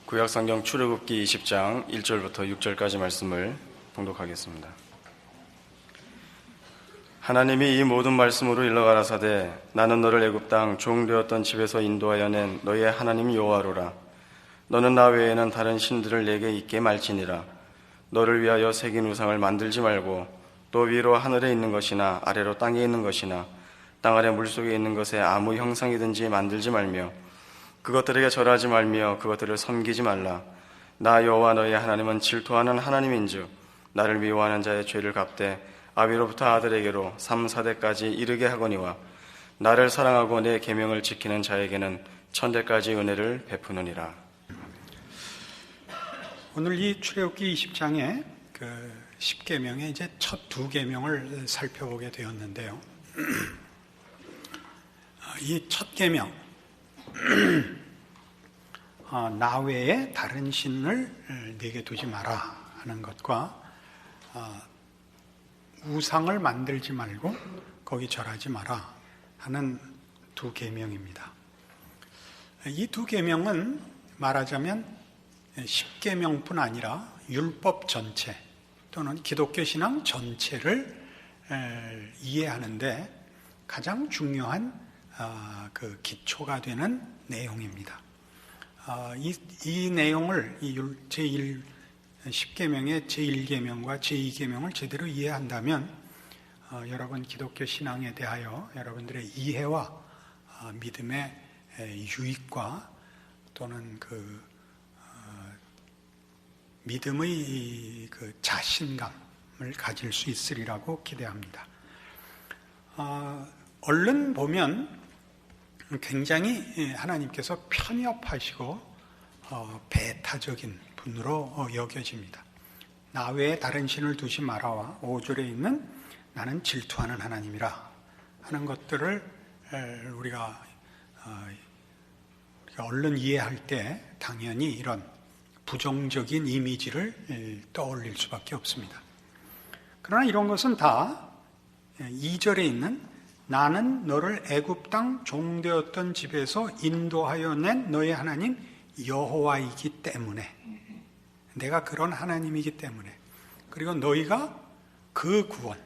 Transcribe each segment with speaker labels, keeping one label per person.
Speaker 1: 구약성경 출애굽기 20장 1절부터 6절까지 말씀을 봉독하겠습니다. 하나님이 이 모든 말씀으로 일러가라사대 나는 너를 애굽 땅 종되었던 집에서 인도하여 낸 너의 하나님 여호와로라. 너는 나 외에는 다른 신들을 내게 있게 말지니라. 너를 위하여 새긴 우상을 만들지 말고 또 위로 하늘에 있는 것이나 아래로 땅에 있는 것이나 땅 아래 물속에 있는 것에 아무 형상이든지 만들지 말며 그것들에게 절하지 말며 그것들을 섬기지 말라. 나 여호와 너의 하나님은 질투하는 하나님인즉 나를 미워하는 자의 죄를 갚되 아비로부터 아들에게로 3, 4대까지 이르게 하거니와 나를 사랑하고 내 계명을 지키는 자에게는 천대까지 은혜를 베푸느니라.
Speaker 2: 오늘 이 출애굽기 20장의 그 10계명의 이제 첫 두 계명을 살펴보게 되었는데요. 이 첫 계명, 나 외에 다른 신을 내게 두지 마라 하는 것과 우상을 만들지 말고 거기 절하지 마라 하는 두 계명입니다. 이 두 계명은 말하자면 10계명뿐 아니라 율법 전체 또는 기독교 신앙 전체를 이해하는데 가장 중요한 그 기초가 되는 내용입니다. 이 내용을 제1 10계명의 제1계명과 제2계명을 제대로 이해한다면 여러분 기독교 신앙에 대하여 여러분들의 이해와 믿음의 유익과 또는 그 믿음의 그 자신감을 가질 수 있으리라고 기대합니다. 얼른 보면 굉장히 하나님께서 편협하시고 배타적인 분으로 여겨집니다. 나 외에 다른 신을 두지 마라와 5절에 있는 나는 질투하는 하나님이라 하는 것들을 우리가 얼른 이해할 때 당연히 이런 부정적인 이미지를 떠올릴 수밖에 없습니다. 그러나 이런 것은 다 2절에 있는 나는 너를 애굽 땅 종되었던 집에서 인도하여 낸 너의 하나님 여호와이기 때문에, 내가 그런 하나님이기 때문에, 그리고 너희가 그 구원,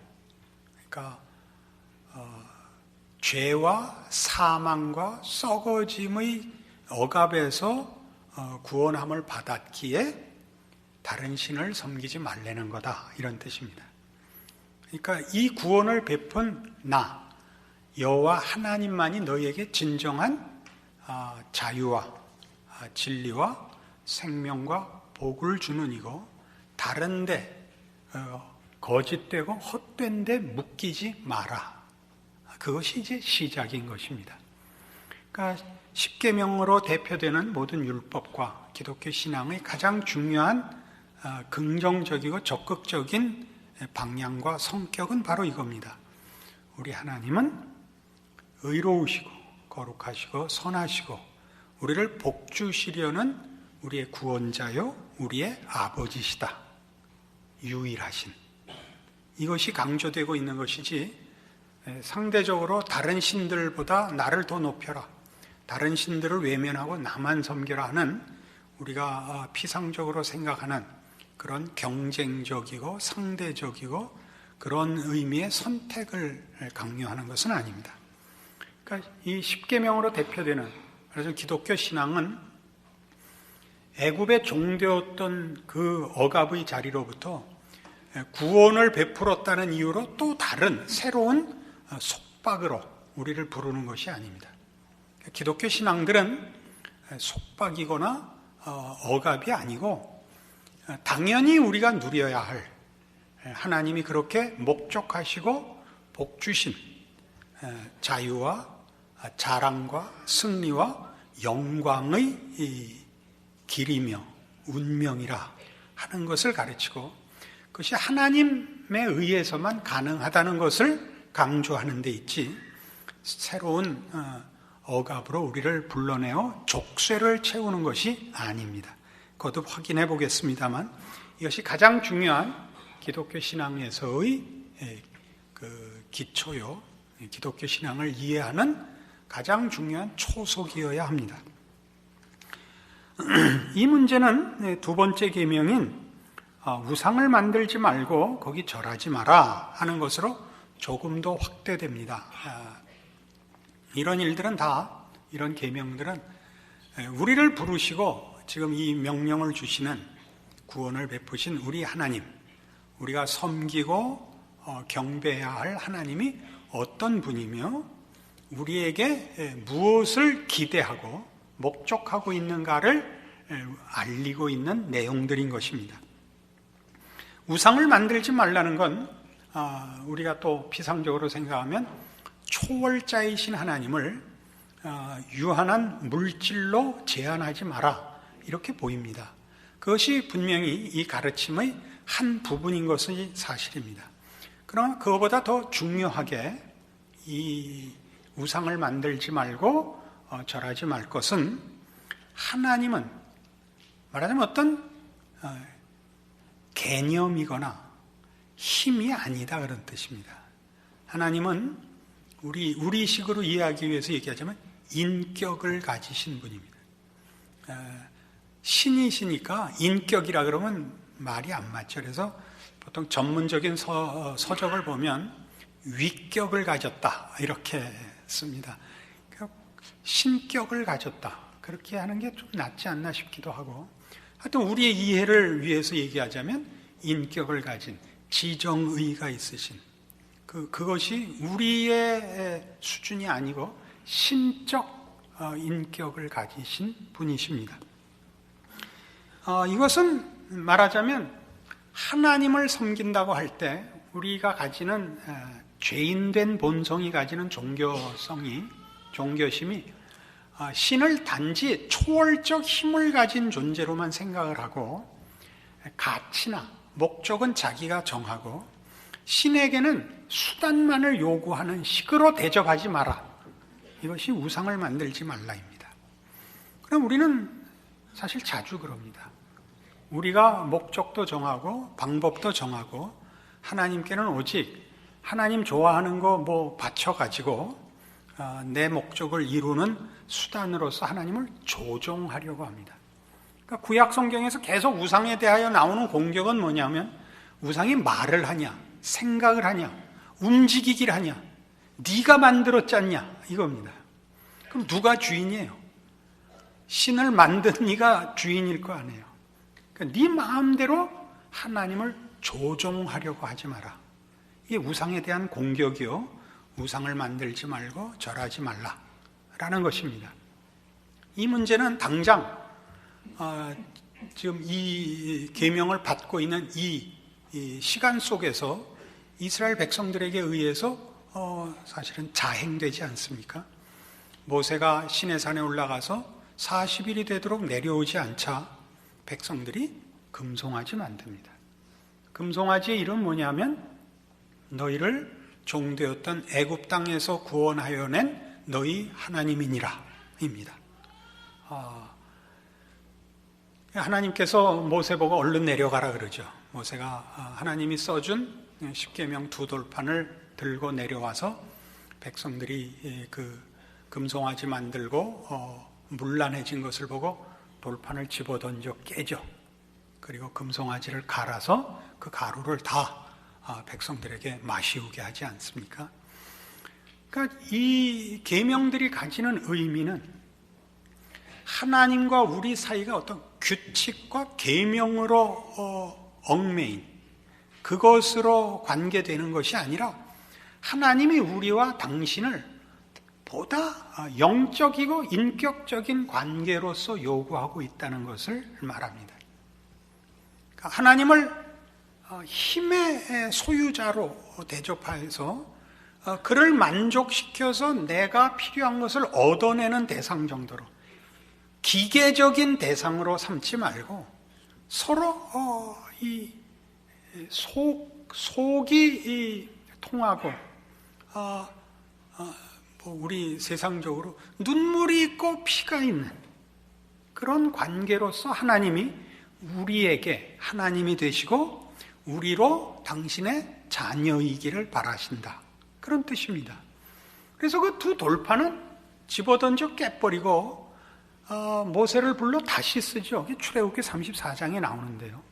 Speaker 2: 그러니까 죄와 사망과 썩어짐의 억압에서 구원함을 받았기에 다른 신을 섬기지 말라는 거다, 이런 뜻입니다. 그러니까 이 구원을 베푼 나 여호와 하나님만이 너희에게 진정한 자유와 진리와 생명과 복을 주는 이고, 다른데 거짓되고 헛된 데 묶이지 마라. 그것이 이제 시작인 것입니다. 그러니까 10계명으로 대표되는 모든 율법과 기독교 신앙의 가장 중요한 긍정적이고 적극적인 방향과 성격은 바로 이겁니다. 우리 하나님은 의로우시고 거룩하시고 선하시고 우리를 복주시려는 우리의 구원자요 우리의 아버지시다. 유일하신. 이것이 강조되고 있는 것이지, 상대적으로 다른 신들보다 나를 더 높여라, 다른 신들을 외면하고 나만 섬겨라 하는 우리가 피상적으로 생각하는 그런 경쟁적이고 상대적이고 그런 의미의 선택을 강요하는 것은 아닙니다. 그러니까 이 10계명으로 대표되는, 그래서 기독교 신앙은 애굽에 종되었던 그 억압의 자리로부터 구원을 베풀었다는 이유로 또 다른 새로운 속박으로 우리를 부르는 것이 아닙니다. 기독교 신앙들은 속박이거나 억압이 아니고 당연히 우리가 누려야 할, 하나님이 그렇게 목적하시고 복주신 자유와 자랑과 승리와 영광의 길이며 운명이라 하는 것을 가르치고, 그것이 하나님에 의해서만 가능하다는 것을 강조하는 데 있지, 새로운 억압으로 우리를 불러내어 족쇄를 채우는 것이 아닙니다. 거듭 확인해 보겠습니다만 이것이 가장 중요한 기독교 신앙에서의 그 기초요, 기독교 신앙을 이해하는 가장 중요한 초석이어야 합니다. 이 문제는 두 번째 계명인 우상을 만들지 말고 거기 절하지 마라 하는 것으로 조금 더 확대됩니다. 이런 일들은 다, 이런 계명들은 우리를 부르시고 지금 이 명령을 주시는, 구원을 베푸신 우리 하나님, 우리가 섬기고 경배해야 할 하나님이 어떤 분이며 우리에게 무엇을 기대하고 목적하고 있는가를 알리고 있는 내용들인 것입니다. 우상을 만들지 말라는 건 우리가 또 피상적으로 생각하면 초월자이신 하나님을 유한한 물질로 제한하지 마라, 이렇게 보입니다. 그것이 분명히 이 가르침의 한 부분인 것이 사실입니다. 그러나 그것보다 더 중요하게 이 우상을 만들지 말고 절하지 말 것은, 하나님은 말하자면 어떤 개념이거나 힘이 아니다, 그런 뜻입니다. 하나님은 우리식으로 이해하기 위해서 얘기하자면 인격을 가지신 분입니다. 신이시니까 인격이라 그러면 말이 안 맞죠. 그래서 보통 전문적인 서적을 보면 위격을 가졌다, 이렇게 씁니다. 신격을 가졌다, 그렇게 하는 게 좀 낫지 않나 싶기도 하고, 하여튼 우리의 이해를 위해서 얘기하자면 인격을 가진, 지정의가 있으신, 그것이 우리의 수준이 아니고 신적 인격을 가지신 분이십니다. 이것은 말하자면 하나님을 섬긴다고 할 때 우리가 가지는 죄인된 본성이 가지는 종교심이 신을 단지 초월적 힘을 가진 존재로만 생각을 하고, 가치나 목적은 자기가 정하고 신에게는 수단만을 요구하는 식으로 대접하지 마라, 이것이 우상을 만들지 말라입니다. 그럼 우리는 사실 자주 그럽니다. 우리가 목적도 정하고 방법도 정하고 하나님께는 오직 하나님 좋아하는 거 바쳐가지고 내 목적을 이루는 수단으로서 하나님을 조종하려고 합니다. 그러니까 구약 성경에서 계속 우상에 대하여 나오는 공격은 뭐냐면, 우상이 말을 하냐, 생각을 하냐, 움직이기를 하냐, 네가 만들었잖냐, 이겁니다. 그럼 누가 주인이에요? 신을 만든 네가 주인일 거 아니에요. 그러니까 네 마음대로 하나님을 조종하려고 하지 마라. 이게 우상에 대한 공격이요, 우상을 만들지 말고 절하지 말라라는 것입니다. 이 문제는 당장 지금 이 계명을 받고 있는 이 시간 속에서 이스라엘 백성들에게 의해서 사실은 자행되지 않습니까? 모세가 시내산에 올라가서 40일이 되도록 내려오지 않자 백성들이 금송아지 만듭니다. 금송아지의 이름은 뭐냐면, 너희를 종되었던 애굽 땅에서 구원하여 낸 너희 하나님이니라 입니다. 하나님께서 모세 보고 얼른 내려가라 그러죠. 모세가 하나님이 써준 십계명 두 돌판을 들고 내려와서 백성들이 그 금송아지 만들고 문란해진 것을 보고 돌판을 집어던져 깨죠. 그리고 금송아지를 갈아서 그 가루를 다 백성들에게 마시우게 하지 않습니까? 그러니까 이 계명들이 가지는 의미는 하나님과 우리 사이가 어떤 규칙과 계명으로 얽매인 그것으로 관계되는 것이 아니라, 하나님이 우리와 당신을 보다 영적이고 인격적인 관계로서 요구하고 있다는 것을 말합니다. 그러니까 하나님을 힘의 소유자로 대접해서 그를 만족시켜서 내가 필요한 것을 얻어내는 대상 정도로, 기계적인 대상으로 삼지 말고 서로 속이 통하고 우리 세상적으로 눈물이 있고 피가 있는 그런 관계로서 하나님이 우리에게 하나님이 되시고 우리로 당신의 자녀이기를 바라신다, 그런 뜻입니다. 그래서 그 두 돌판은 집어던져 깨버리고 모세를 불러 다시 쓰죠. 출애굽기 34장에 나오는데요.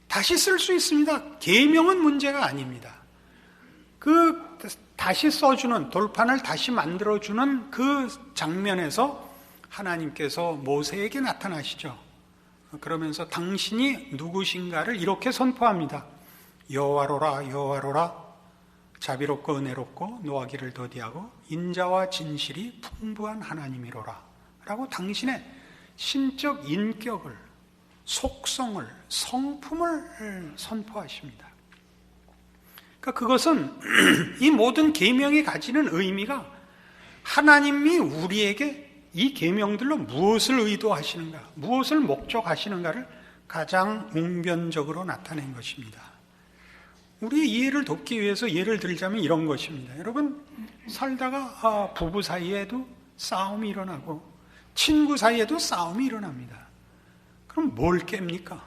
Speaker 2: 다시 쓸 수 있습니다. 계명은 문제가 아닙니다. 다시 써주는, 돌판을 다시 만들어주는 그 장면에서 하나님께서 모세에게 나타나시죠. 그러면서 당신이 누구신가를 이렇게 선포합니다. 여호와로라, 여호와로라, 자비롭고 은혜롭고 노하기를 더디하고 인자와 진실이 풍부한 하나님이로라 라고 당신의 신적 인격을, 속성을, 성품을 선포하십니다. 그러니까 그것은 이 모든 계명이 가지는 의미가 하나님이 우리에게 이 계명들로 무엇을 의도하시는가, 무엇을 목적하시는가를 가장 웅변적으로 나타낸 것입니다. 우리의 이해를 돕기 위해서 예를 들자면 이런 것입니다. 여러분, 살다가 부부 사이에도 싸움이 일어나고 친구 사이에도 싸움이 일어납니다. 그럼 뭘 깹니까?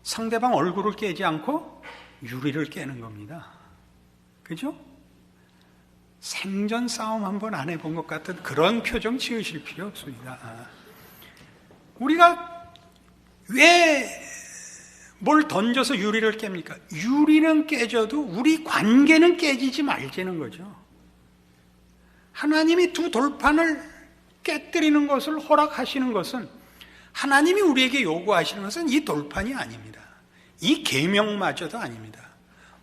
Speaker 2: 상대방 얼굴을 깨지 않고 유리를 깨는 겁니다. 그죠? 생전 싸움 한번 안 해본 것 같은 그런 표정 지으실 필요 없습니다. 우리가 왜 뭘 던져서 유리를 깹니까? 유리는 깨져도 우리 관계는 깨지지 말자는 거죠. 하나님이 두 돌판을 깨뜨리는 것을 허락하시는 것은, 하나님이 우리에게 요구하시는 것은 이 돌판이 아닙니다. 이 계명마저도 아닙니다.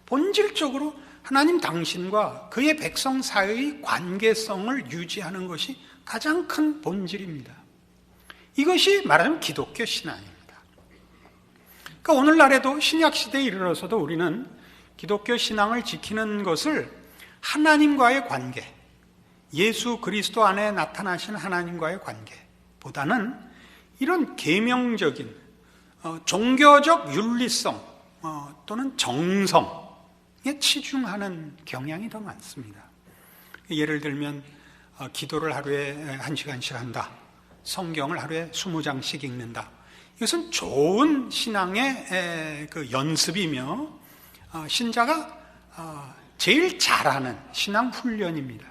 Speaker 2: 본질적으로 하나님 당신과 그의 백성 사이의 관계성을 유지하는 것이 가장 큰 본질입니다. 이것이 말하자면 기독교 신앙입니다. 그러니까 오늘날에도 신약시대에 이르러서도 우리는 기독교 신앙을 지키는 것을 하나님과의 관계, 예수 그리스도 안에 나타나신 하나님과의 관계보다는 이런 계명적인 종교적 윤리성 또는 정성에 치중하는 경향이 더 많습니다. 예를 들면 기도를 하루에 1시간씩 한다, 성경을 하루에 20장씩 읽는다. 이것은 좋은 신앙의 그 연습이며 신자가 제일 잘하는 신앙 훈련입니다.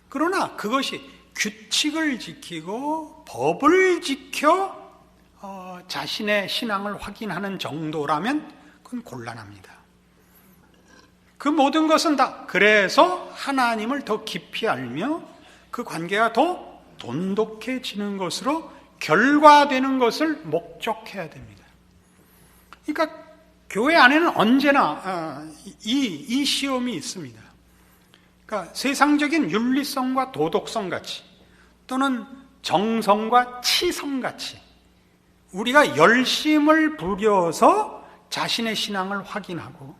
Speaker 2: 그러나 그것이 규칙을 지키고 법을 지켜 자신의 신앙을 확인하는 정도라면 그건 곤란합니다. 그 모든 것은 다 그래서 하나님을 더 깊이 알며 그 관계가 더 돈독해지는 것으로 결과되는 것을 목적해야 됩니다. 그러니까 교회 안에는 언제나 이 시험이 있습니다. 그러니까 세상적인 윤리성과 도덕성 같이, 또는 정성과 치성 같이 우리가 열심을 부려서 자신의 신앙을 확인하고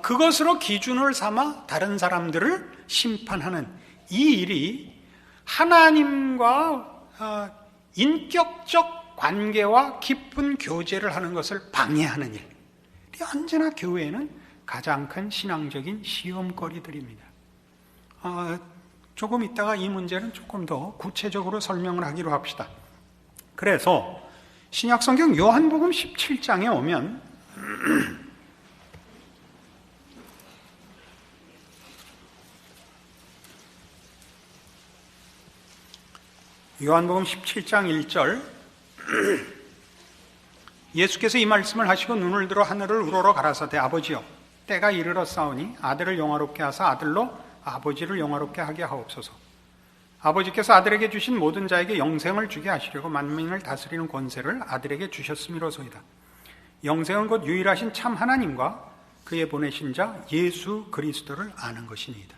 Speaker 2: 그것으로 기준을 삼아 다른 사람들을 심판하는 이 일이 하나님과 인격적 관계와 깊은 교제를 하는 것을 방해하는 일이 언제나 교회에는 가장 큰 신앙적인 시험거리들입니다. 조금 있다가 이 문제는 조금 더 구체적으로 설명을 하기로 합시다. 그래서 신약성경 요한복음 17장에 오면 요한복음 17장 1절, 예수께서 이 말씀을 하시고 눈을 들어 하늘을 우러러 가라사대 아버지여 때가 이르렀사오니 아들을 영화롭게 하사 아들로 아버지를 영화롭게 하게 하옵소서. 아버지께서 아들에게 주신 모든 자에게 영생을 주게 하시려고 만민을 다스리는 권세를 아들에게 주셨음이로소이다. 영생은 곧 유일하신 참 하나님과 그의 보내신 자 예수 그리스도를 아는 것이니이다.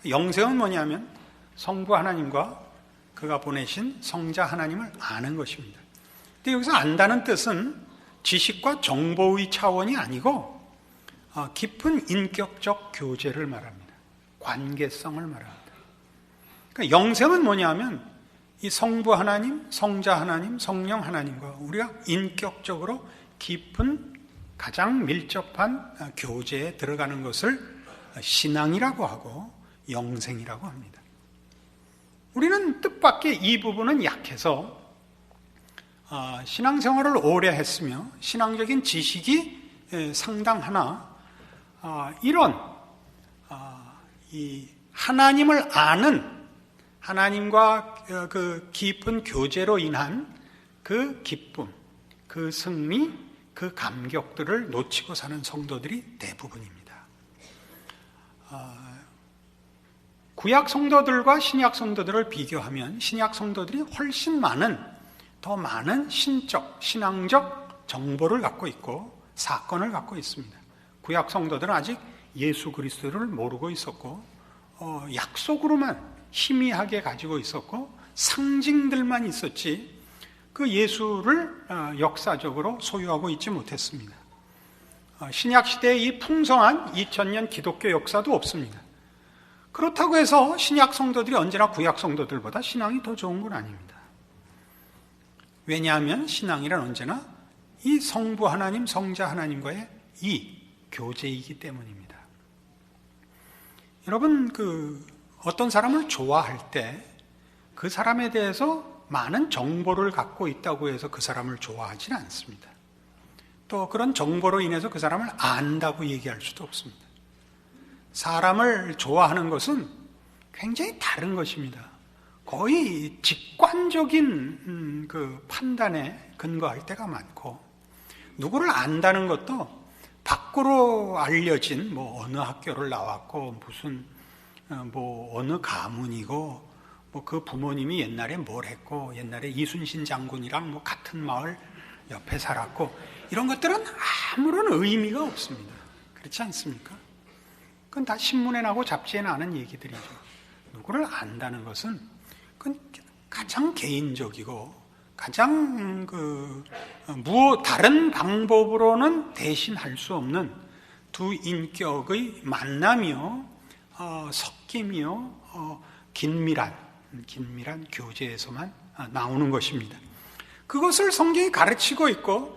Speaker 2: 영생은 뭐냐면 성부 하나님과 그가 보내신 성자 하나님을 아는 것입니다. 근데 여기서 안다는 뜻은 지식과 정보의 차원이 아니고 깊은 인격적 교제를 말합니다. 관계성을 말합니다. 그러니까 영생은 뭐냐면 이 성부 하나님, 성자 하나님, 성령 하나님과 우리가 인격적으로 깊은 가장 밀접한 교제에 들어가는 것을 신앙이라고 하고 영생이라고 합니다. 우리는 뜻밖의 이 부분은 약해서 신앙생활을 오래 했으며 신앙적인 지식이 상당하나 이런 이 하나님을 아는, 하나님과 그 깊은 교제로 인한 그 기쁨, 그 승리, 그 감격들을 놓치고 사는 성도들이 대부분입니다. 구약 성도들과 신약 성도들을 비교하면 신약 성도들이 훨씬 더 많은 신적, 신앙적 정보를 갖고 있고 사건을 갖고 있습니다. 구약 성도들은 아직 예수 그리스도를 모르고 있었고 약속으로만 희미하게 가지고 있었고 상징들만 있었지 그 예수를 역사적으로 소유하고 있지 못했습니다. 신약 시대의 이 풍성한 2000년 기독교 역사도 없습니다. 그렇다고 해서 신약 성도들이 언제나 구약 성도들보다 신앙이 더 좋은 건 아닙니다. 왜냐하면 신앙이란 언제나 이 성부 하나님, 성자 하나님과의 이 교제이기 때문입니다. 여러분, 어떤 사람을 좋아할 때 그 사람에 대해서 많은 정보를 갖고 있다고 해서 그 사람을 좋아하지는 않습니다. 또 그런 정보로 인해서 그 사람을 안다고 얘기할 수도 없습니다. 사람을 좋아하는 것은 굉장히 다른 것입니다. 거의 직관적인 그 판단에 근거할 때가 많고, 누구를 안다는 것도 밖으로 알려진 어느 학교를 나왔고 무슨 어느 가문이고 그 부모님이 옛날에 뭘 했고 옛날에 이순신 장군이랑 같은 마을 옆에 살았고 이런 것들은 아무런 의미가 없습니다. 그렇지 않습니까? 그건 다 신문에 나고 잡지에 나는 얘기들이죠. 누구를 안다는 것은 그건 가장 개인적이고 가장 다른 방법으로는 대신할 수 없는 두 인격의 만남이요, 섞임이요, 긴밀한 교제에서만 나오는 것입니다. 그것을 성경이 가르치고 있고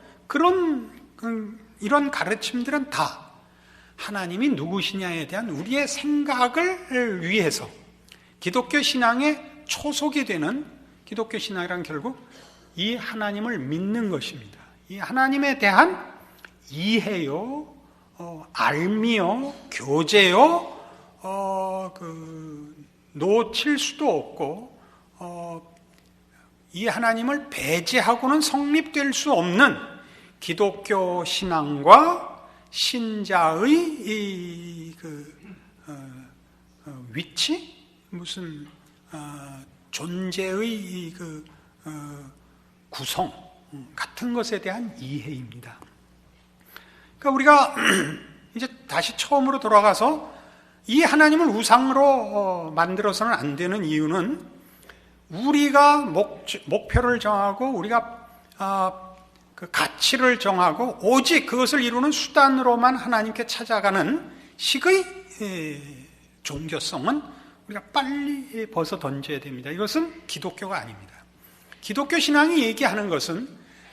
Speaker 2: 이런 가르침들은 다 하나님이 누구시냐에 대한 우리의 생각을 위해서 기독교 신앙의 초석이 되는 기독교 신앙이란 결국 이 하나님을 믿는 것입니다. 이 하나님에 대한 이해요, 알미요, 교제요, 놓칠 수도 없고 이 하나님을 배제하고는 성립될 수 없는 기독교 신앙과 신자의 위치, 무슨 존재의 구성 같은 것에 대한 이해입니다. 그러니까 우리가 이제 다시 처음으로 돌아가서 이 하나님을 우상으로 만들어서는 안 되는 이유는 우리가 목표를 정하고 우리가 그 가치를 정하고 오직 그것을 이루는 수단으로만 하나님께 찾아가는 식의 종교성은 우리가 빨리 벗어 던져야 됩니다. 이것은 기독교가 아닙니다. 기독교 신앙이 얘기하는 것은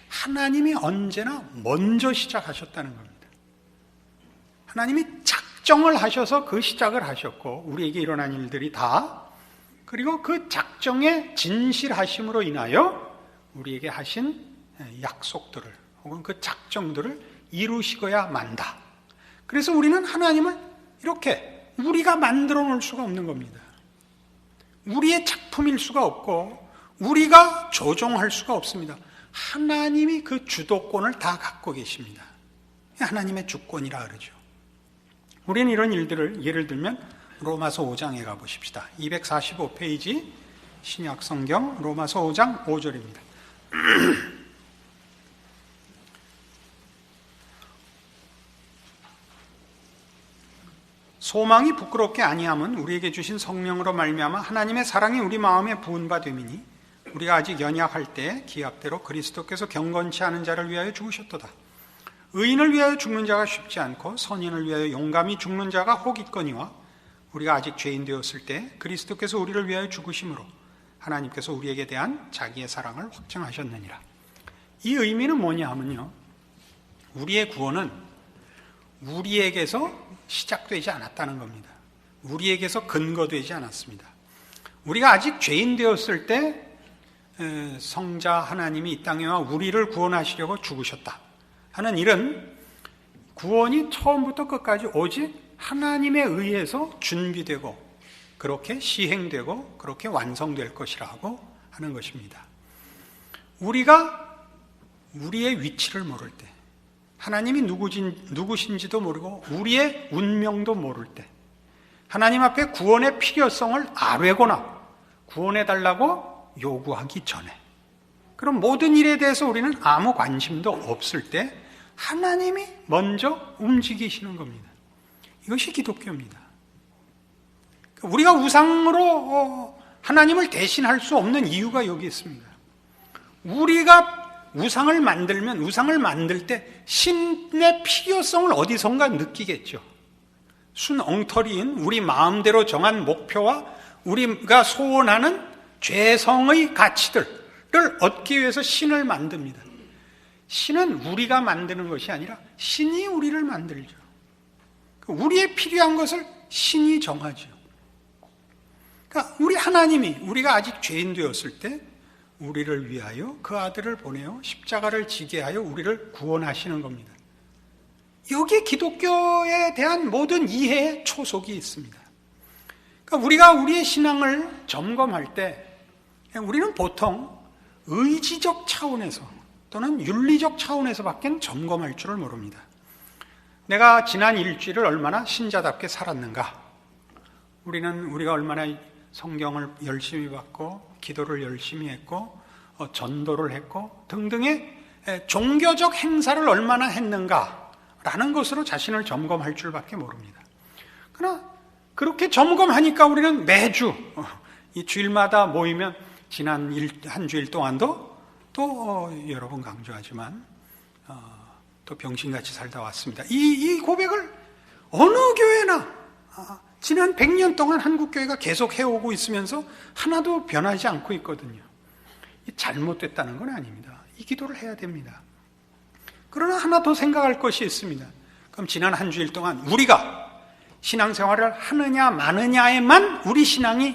Speaker 2: 하나님이 언제나 먼저 시작하셨다는 겁니다. 하나님이 작정을 하셔서 그 시작을 하셨고 우리에게 일어난 일들이 다 그리고 그 작정의 진실하심으로 인하여 우리에게 하신 약속들을 혹은 그 작정들을 이루시고야 만다. 그래서 우리는 하나님을 이렇게 우리가 만들어 놓을 수가 없는 겁니다. 우리의 작품일 수가 없고 우리가 조종할 수가 없습니다. 하나님이 그 주도권을 다 갖고 계십니다. 하나님의 주권이라 그러죠. 우리는 이런 일들을 예를 들면 로마서 5장에 가보십시다. 245페이지 신약성경 로마서 5장 5절입니다. 소망이 부끄럽게 아니함은 우리에게 주신 성령으로 말미암아 하나님의 사랑이 우리 마음에 부은 바 됨이니 우리가 아직 연약할 때 기약대로 그리스도께서 경건치 않은 자를 위하여 죽으셨도다. 의인을 위하여 죽는 자가 쉽지 않고 선인을 위하여 용감히 죽는 자가 혹 있거니와 우리가 아직 죄인 되었을 때 그리스도께서 우리를 위하여 죽으심으로 하나님께서 우리에게 대한 자기의 사랑을 확증하셨느니라. 이 의미는 뭐냐 하면요, 우리의 구원은 우리에게서 시작되지 않았다는 겁니다. 우리에게서 근거되지 않았습니다. 우리가 아직 죄인 되었을 때 성자 하나님이 이 땅에 와 우리를 구원하시려고 죽으셨다 하는 일은 구원이 처음부터 끝까지 오직 하나님에 의해서 준비되고 그렇게 시행되고 그렇게 완성될 것이라고 하는 것입니다. 우리가 우리의 위치를 모를 때, 하나님이 누구신지도 모르고 우리의 운명도 모를 때, 하나님 앞에 구원의 필요성을 아뢰거나 구원해달라고 요구하기 전에, 그럼 모든 일에 대해서 우리는 아무 관심도 없을 때 하나님이 먼저 움직이시는 겁니다. 이것이 기독교입니다. 우리가 우상으로 하나님을 대신할 수 없는 이유가 여기 있습니다. 우리가 우상을 만들 때 신의 필요성을 어디선가 느끼겠죠. 순 엉터리인 우리 마음대로 정한 목표와 우리가 소원하는 죄성의 가치들을 얻기 위해서 신을 만듭니다. 신은 우리가 만드는 것이 아니라 신이 우리를 만들죠. 우리의 필요한 것을 신이 정하죠. 그러니까 우리 하나님이 우리가 아직 죄인 되었을 때 우리를 위하여 그 아들을 보내어 십자가를 지게 하여 우리를 구원하시는 겁니다. 여기에 기독교에 대한 모든 이해의 초석이 있습니다. 그러니까 우리가 우리의 신앙을 점검할 때 우리는 보통 의지적 차원에서 또는 윤리적 차원에서밖에 점검할 줄을 모릅니다. 내가 지난 일주일을 얼마나 신자답게 살았는가? 우리가 얼마나 성경을 열심히 받고 기도를 열심히 했고 전도를 했고 등등의 종교적 행사를 얼마나 했는가라는 것으로 자신을 점검할 줄밖에 모릅니다. 그러나 그렇게 점검하니까 우리는 매주 이 주일마다 모이면 지난 한 주일 동안도 또 여러 번 강조하지만 또 병신같이 살다 왔습니다. 이 고백을 어느 교회나 지난 100년 동안 한국교회가 계속 해오고 있으면서 하나도 변하지 않고 있거든요. 잘못됐다는 건 아닙니다. 이 기도를 해야 됩니다. 그러나 하나 더 생각할 것이 있습니다. 그럼 지난 한 주일 동안 우리가 신앙생활을 하느냐 마느냐에만 우리 신앙이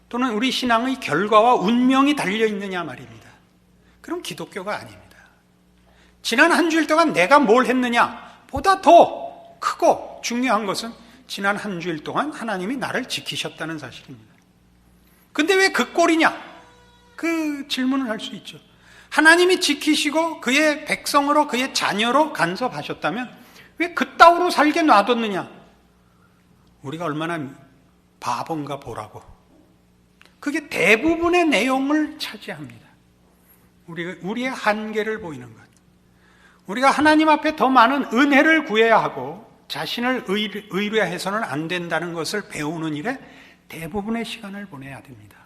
Speaker 2: 또는 우리 신앙의 결과와 운명이 달려있느냐 말입니다. 그럼 기독교가 아닙니다. 지난 한 주일 동안 내가 뭘 했느냐 보다 더 크고 중요한 것은 지난 한 주일 동안 하나님이 나를 지키셨다는 사실입니다. 근데 왜 그 꼴이냐? 그 질문을 할 수 있죠. 하나님이 지키시고 그의 백성으로 그의 자녀로 간섭하셨다면 왜 그따위로 살게 놔뒀느냐? 우리가 얼마나 바본가 보라고. 그게 대부분의 내용을 차지합니다. 우리의 한계를 보이는 것. 우리가 하나님 앞에 더 많은 은혜를 구해야 하고 자신을 의뢰해서는 안 된다는 것을 배우는 일에 대부분의 시간을 보내야 됩니다.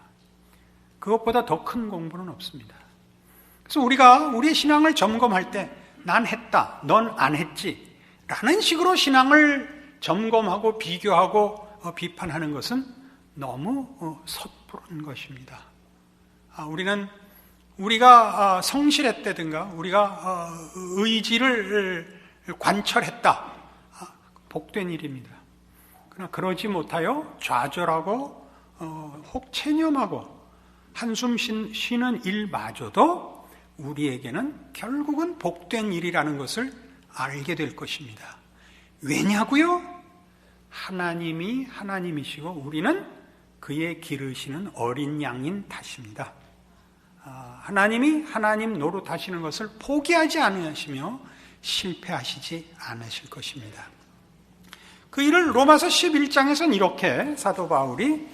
Speaker 2: 그것보다 더 큰 공부는 없습니다. 그래서 우리가 우리의 신앙을 점검할 때 난 했다, 넌 안 했지 라는 식으로 신앙을 점검하고 비교하고 비판하는 것은 너무 섣부른 것입니다. 우리가 성실했다든가 우리가 의지를 관철했다, 복된 일입니다. 그러나 그러지 못하여 좌절하고 혹 체념하고 한숨 쉬는 일마저도 우리에게는 결국은 복된 일이라는 것을 알게 될 것입니다. 왜냐고요? 하나님이 하나님이시고 우리는 그의 기르시는 어린 양인 탓입니다. 하나님이 하나님 노릇하시는 것을 포기하지 않으시며 실패하시지 않으실 것입니다. 그 일을 로마서 11장에서는 이렇게 사도 바울이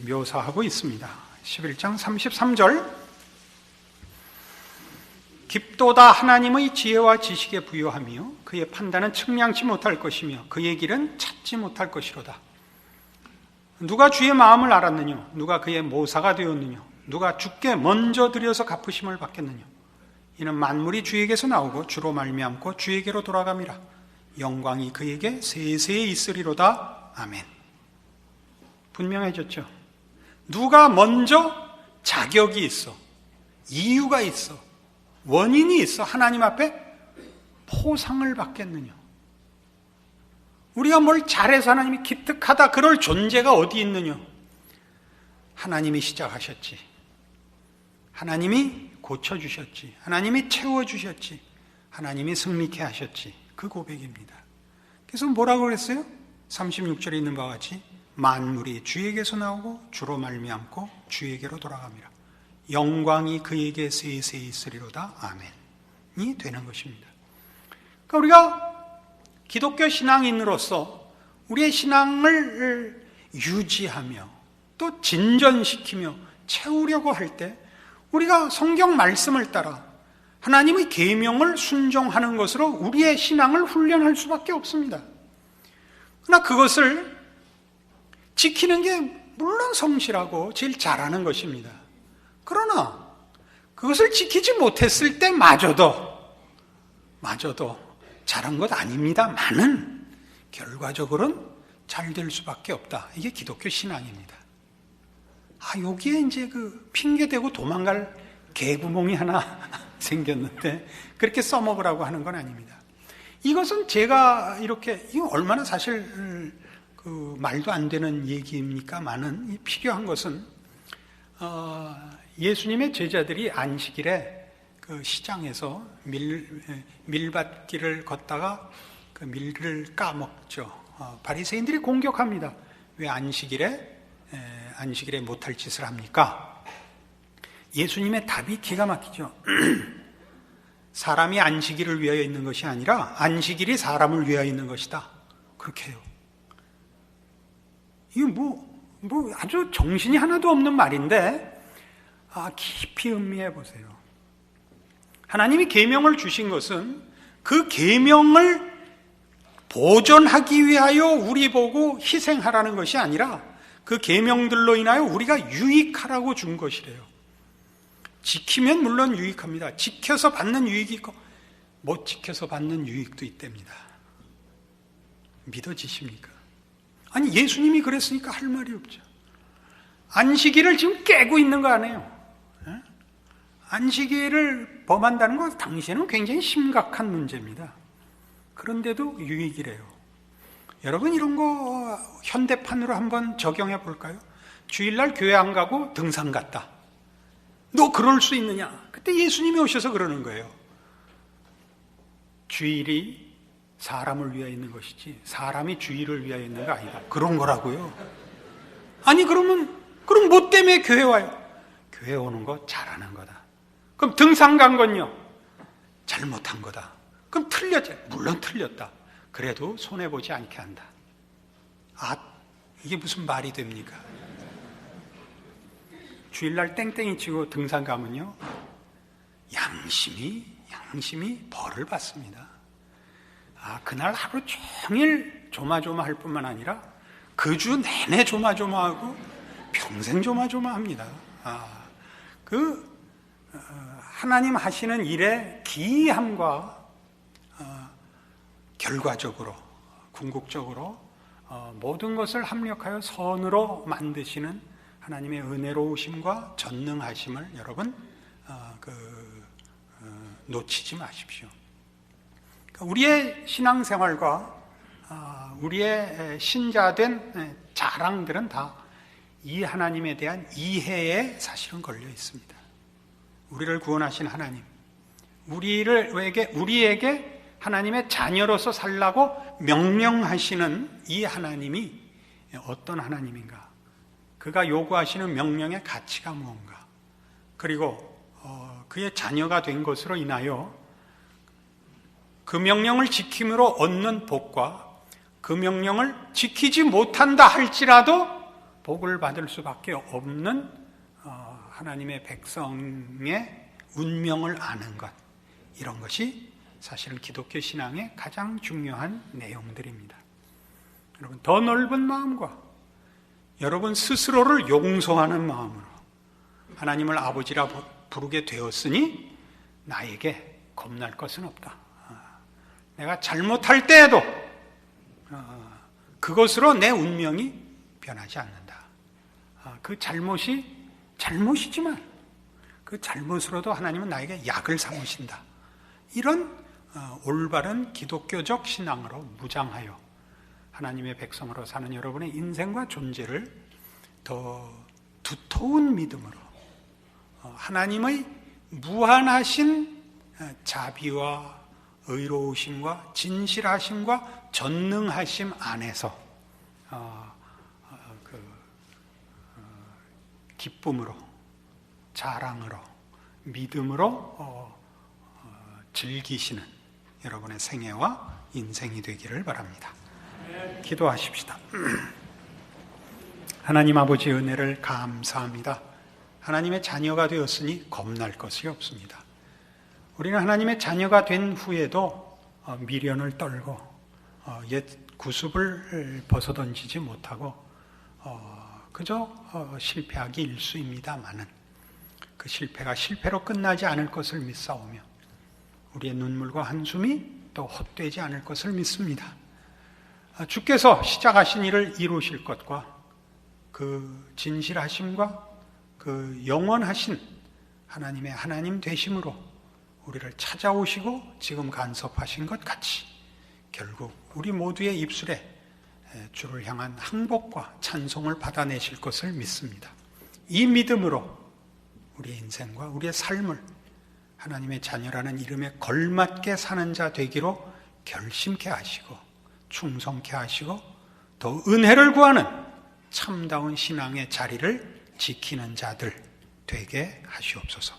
Speaker 2: 묘사하고 있습니다. 11장 33절 깊도다 하나님의 지혜와 지식에 부요하며 그의 판단은 측량치 못할 것이며 그의 길은 찾지 못할 것이로다. 누가 주의 마음을 알았느냐? 누가 그의 모사가 되었느냐? 누가 주께 먼저 드려서 갚으심을 받겠느냐? 이는 만물이 주에게서 나오고 주로 말미암고 주에게로 돌아감이라. 영광이 그에게 세세에 있으리로다. 아멘. 분명해졌죠? 누가 먼저 자격이 있어, 이유가 있어, 원인이 있어 하나님 앞에 포상을 받겠느냐? 우리가 뭘 잘해서 하나님이 기특하다 그럴 존재가 어디 있느냐? 하나님이 시작하셨지, 하나님이 고쳐주셨지, 하나님이 채워주셨지, 하나님이 승리케 하셨지. 그 고백입니다. 그래서 뭐라고 그랬어요? 36절에 있는 바와 같이 만물이 주에게서 나오고 주로 말미암고 주에게로 돌아갑니다. 영광이 그에게 세세히 있으리로다. 아멘이 되는 것입니다. 그러니까 우리가 기독교 신앙인으로서 우리의 신앙을 유지하며 또 진전시키며 채우려고 할 때 우리가 성경 말씀을 따라 하나님의 계명을 순종하는 것으로 우리의 신앙을 훈련할 수밖에 없습니다. 그러나 그것을 지키는 게 물론 성실하고 제일 잘하는 것입니다. 그러나 그것을 지키지 못했을 때마저도 잘한 것 아닙니다만은 결과적으로는 잘 될 수밖에 없다. 이게 기독교 신앙입니다. 여기에 이제 그 핑계대고 도망갈 개구멍이 하나 생겼는데 그렇게 써먹으라고 하는 건 아닙니다. 이것은 제가 이렇게, 이거 얼마나 사실 그 말도 안 되는 얘기입니까만은 필요한 것은 예수님의 제자들이 안식일에 그 시장에서 밀밭길을 걷다가 그 밀을 까먹죠. 바리새인들이 공격합니다. 왜 안식일에 못할 짓을 합니까? 예수님의 답이 기가 막히죠. 사람이 안식일을 위하여 있는 것이 아니라 안식일이 사람을 위하여 있는 것이다. 그렇게 해요. 이거 뭐 아주 정신이 하나도 없는 말인데 깊이 음미해 보세요. 하나님이 계명을 주신 것은 그 계명을 보존하기 위하여 우리 보고 희생하라는 것이 아니라 그 계명들로 인하여 우리가 유익하라고 준 것이래요. 지키면 물론 유익합니다. 지켜서 받는 유익이 있고 못 지켜서 받는 유익도 있답니다. 믿어지십니까? 아니 예수님이 그랬으니까 할 말이 없죠. 안식일을 지금 깨고 있는 거 아니에요? 안식일을 범한다는 건 당시에는 굉장히 심각한 문제입니다. 그런데도 유익이래요. 여러분 이런 거 현대판으로 한번 적용해 볼까요? 주일날 교회 안 가고 등산 갔다. 너 그럴 수 있느냐? 그때 예수님이 오셔서 그러는 거예요. 주일이 사람을 위하여 있는 것이지 사람이 주일을 위하여 있는 거 아니다. 그런 거라고요. 아니 그럼 뭐 때문에 교회 와요? 교회 오는 거 잘하는 거다. 그럼 등산 간 건요? 잘못한 거다. 그럼 틀렸지. 물론 틀렸다. 그래도 손해보지 않게 한다. 이게 무슨 말이 됩니까? 주일날 땡땡이 치고 등산 가면요 양심이 벌을 받습니다. 그날 하루 종일 조마조마할 뿐만 아니라 그 주 내내 조마조마하고 평생 조마조마합니다. 하나님 하시는 일의 기이함과 결과적으로 궁극적으로 모든 것을 합력하여 선으로 만드시는 하나님의 은혜로우심과 전능하심을 여러분 놓치지 마십시오. 우리의 신앙생활과 우리의 신자된 자랑들은 다 이 하나님에 대한 이해에 사실은 걸려 있습니다. 우리를 구원하신 하나님, 우리에게 하나님의 자녀로서 살라고 명령하시는 이 하나님이 어떤 하나님인가? 그가 요구하시는 명령의 가치가 무언가? 그리고 그의 자녀가 된 것으로 인하여 그 명령을 지킴으로 얻는 복과 그 명령을 지키지 못한다 할지라도 복을 받을 수밖에 없는 하나님의 백성의 운명을 아는 것, 이런 것이 사실은 기독교 신앙의 가장 중요한 내용들입니다. 여러분, 더 넓은 마음과 여러분 스스로를 용서하는 마음으로 하나님을 아버지라 부르게 되었으니 나에게 겁날 것은 없다. 내가 잘못할 때에도 그것으로 내 운명이 변하지 않는다. 그 잘못이 잘못이지만 그 잘못으로도 하나님은 나에게 약을 삼으신다. 이런 올바른 기독교적 신앙으로 무장하여 하나님의 백성으로 사는 여러분의 인생과 존재를 더 두터운 믿음으로 하나님의 무한하신 자비와 의로우심과 진실하심과 전능하심 안에서 기쁨으로, 자랑으로, 믿음으로 즐기시는 여러분의 생애와 인생이 되기를 바랍니다. 기도하십시다. 하나님 아버지 은혜를 감사합니다. 하나님의 자녀가 되었으니 겁날 것이 없습니다. 우리는 하나님의 자녀가 된 후에도 미련을 떨고 옛 구습을 벗어던지지 못하고 그저 실패하기 일쑤입니다마는 그 실패가 실패로 끝나지 않을 것을 믿사오며 우리의 눈물과 한숨이 또 헛되지 않을 것을 믿습니다. 주께서 시작하신 일을 이루실 것과 그 진실하심과 그 영원하신 하나님의 하나님 되심으로 우리를 찾아오시고 지금 간섭하신 것 같이 결국 우리 모두의 입술에 주를 향한 항복과 찬송을 받아내실 것을 믿습니다. 이 믿음으로 우리의 인생과 우리의 삶을 하나님의 자녀라는 이름에 걸맞게 사는 자 되기로 결심케 하시고 충성케 하시고 더 은혜를 구하는 참다운 신앙의 자리를 지키는 자들 되게 하시옵소서.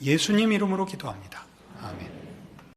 Speaker 2: 예수님 이름으로 기도합니다. 아멘.